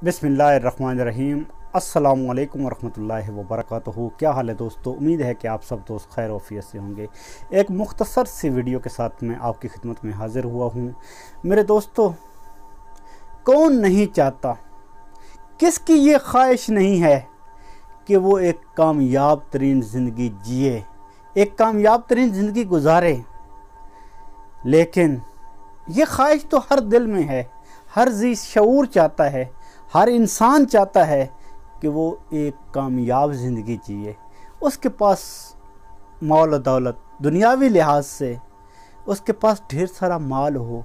बिस्मिल्लाहिर्रहमानिर्रहीम। अस्सलामु अलैकुम वरहमतुल्लाहि वबरकातुहू। क्या हाल है दोस्तों, उम्मीद है कि आप सब दोस्त खैर औफियत से होंगे। एक मुख्तसर सी वीडियो के साथ मैं आपकी खिदमत में हाज़िर हुआ हूँ। मेरे दोस्तों, कौन नहीं चाहता, किसकी ये ख्वाहिश नहीं है कि वो एक कामयाब तरीन ज़िंदगी जिए, एक कामयाब तरीन ज़िंदगी गुजारे। लेकिन ये ख्वाहिश तो हर दिल में है, हर ज़ी शऊर चाहता है, हर इंसान चाहता है कि वो एक कामयाब ज़िंदगी जिए। उसके पास माल और दौलत, दुनियावी लिहाज से उसके पास ढेर सारा माल हो,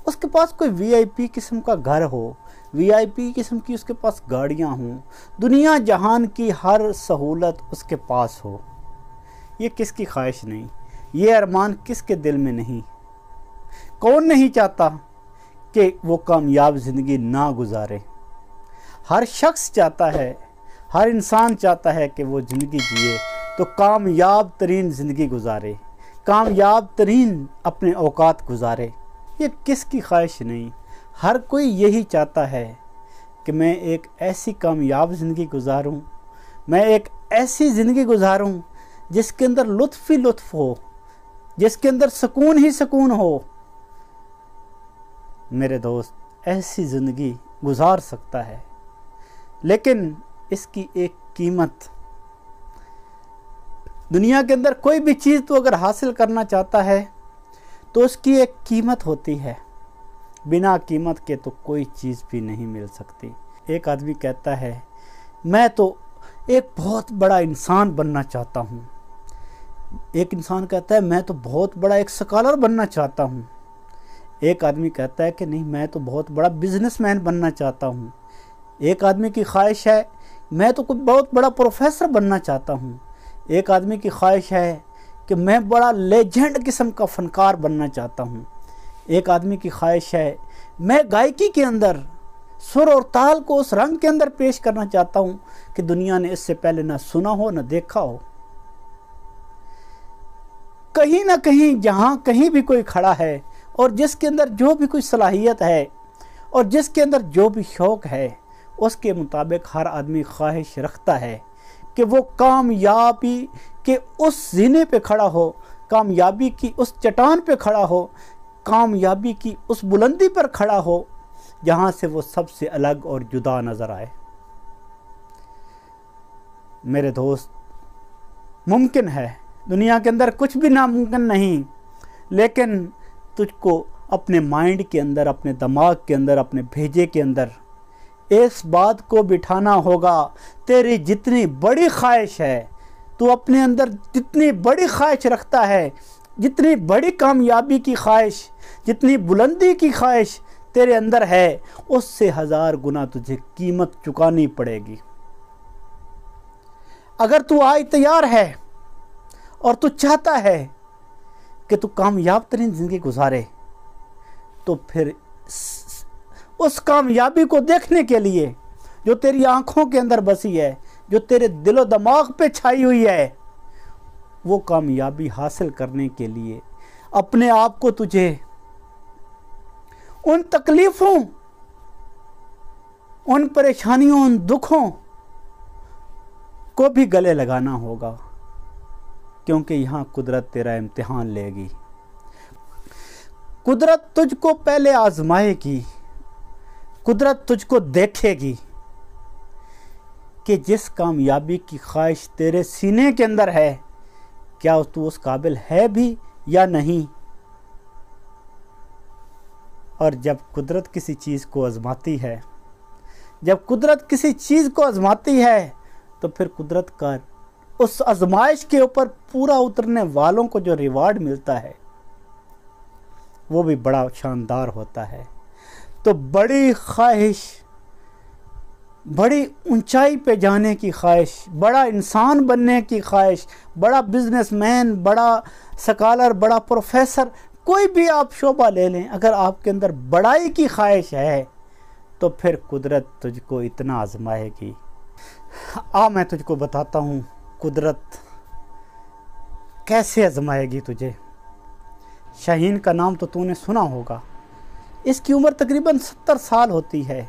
उसके पास कोई वीआईपी किस्म का घर हो, वीआईपी किस्म की उसके पास गाड़ियाँ हों, दुनिया जहान की हर सहूलत उसके पास हो। ये किसकी ख्वाहिश नहीं, ये अरमान किसके दिल में नहीं। कौन नहीं चाहता कि वो कामयाब ज़िंदगी ना गुजारे। हर शख्स चाहता है, हर इंसान चाहता है कि वो ज़िंदगी जिए तो कामयाब तरीन ज़िंदगी गुजारे, कामयाब तरीन अपने औकात गुजारे। ये किसकी ख्वाहिश नहीं, हर कोई यही चाहता है कि मैं एक ऐसी कामयाब ज़िंदगी गुजारूं, मैं एक ऐसी ज़िंदगी गुजारूं जिसके अंदर लुत्फ़ ही लुत्फ़ हो, जिसके अंदर सुकून ही सुकून हो। मेरे दोस्त, ऐसी ज़िंदगी गुजार सकता है, लेकिन इसकी एक कीमत, दुनिया के अंदर कोई भी चीज़ तो अगर हासिल करना चाहता है तो उसकी एक कीमत होती है। बिना कीमत के तो कोई चीज़ भी नहीं मिल सकती। एक आदमी कहता है मैं तो एक बहुत बड़ा इंसान बनना चाहता हूँ, एक इंसान कहता है मैं तो बहुत बड़ा एक स्कॉलर बनना चाहता हूँ, एक आदमी कहता है कि नहीं मैं तो बहुत बड़ा बिजनेसमैन बनना चाहता हूँ, एक आदमी की ख्वाहिश है मैं तो कोई बहुत बड़ा प्रोफेसर बनना चाहता हूँ, एक आदमी की ख्वाहिश है कि मैं बड़ा लेजेंड किस्म का फ़नकार बनना चाहता हूँ, एक आदमी की ख्वाहिश है मैं गायकी के अंदर सुर और ताल को उस रंग के अंदर पेश करना चाहता हूँ कि दुनिया ने इससे पहले ना सुना हो ना देखा हो। कहीं ना कहीं जहाँ कहीं भी कोई खड़ा है और जिसके अंदर जो भी कोई सलाहियत है और जिसके अंदर जो भी शौक़ है, उसके मुताबिक हर आदमी ख्वाहिश रखता है कि वो कामयाबी के उस ज़ीने पे खड़ा हो, कामयाबी की उस चट्टान पे खड़ा हो, कामयाबी की उस बुलंदी पर खड़ा हो जहाँ से वो सबसे अलग और जुदा नज़र आए। मेरे दोस्त, मुमकिन है, दुनिया के अंदर कुछ भी नामुमकिन नहीं, लेकिन तुझको अपने माइंड के अंदर, अपने दिमाग के अंदर, अपने भेजे के अंदर इस बात को बिठाना होगा, तेरी जितनी बड़ी ख्वाहिश है, तू अपने अंदर जितनी बड़ी ख्वाहिश रखता है, जितनी बड़ी कामयाबी की ख्वाहिश, जितनी बुलंदी की ख्वाहिश तेरे अंदर है, उससे 1000 गुना तुझे कीमत चुकानी पड़ेगी। अगर तू आज तैयार है और तू चाहता है कि तू कामयाब तरीन ज़िंदगी गुजारे, तो फिर उस कामयाबी को देखने के लिए जो तेरी आंखों के अंदर बसी है, जो तेरे दिलो दिमाग पे छाई हुई है, वो कामयाबी हासिल करने के लिए अपने आप को तुझे उन तकलीफ़ों, उन परेशानियों, उन दुखों को भी गले लगाना होगा, क्योंकि यहाँ कुदरत तेरा इम्तिहान लेगी। कुदरत तुझको पहले आजमाएगी, कुदरत तुझको देखेगी कि जिस कामयाबी की ख्वाहिश तेरे सीने के अंदर है, क्या तू उस काबिल है भी या नहीं। और जब कुदरत किसी चीज़ को आजमाती है, जब कुदरत किसी चीज़ को आजमाती है, तो फिर कुदरत का उस आजमाइश के ऊपर पूरा उतरने वालों को जो रिवार्ड मिलता है वो भी बड़ा शानदार होता है। तो बड़ी ख्वाहिश, बड़ी ऊंचाई पे जाने की ख्वाहिश, बड़ा इंसान बनने की ख्वाहिश, बड़ा बिजनेसमैन, बड़ा स्कॉलर, बड़ा प्रोफेसर, कोई भी आप शोबा ले लें, अगर आपके अंदर बड़ाई की ख्वाहिश है तो फिर कुदरत तुझको इतना आजमाएगी। मैं तुझको बताता हूँ कुदरत कैसे आजमाएगी तुझे। शाहीन का नाम तो तूने सुना होगा। इसकी उम्र तकरीबन 70 साल होती है।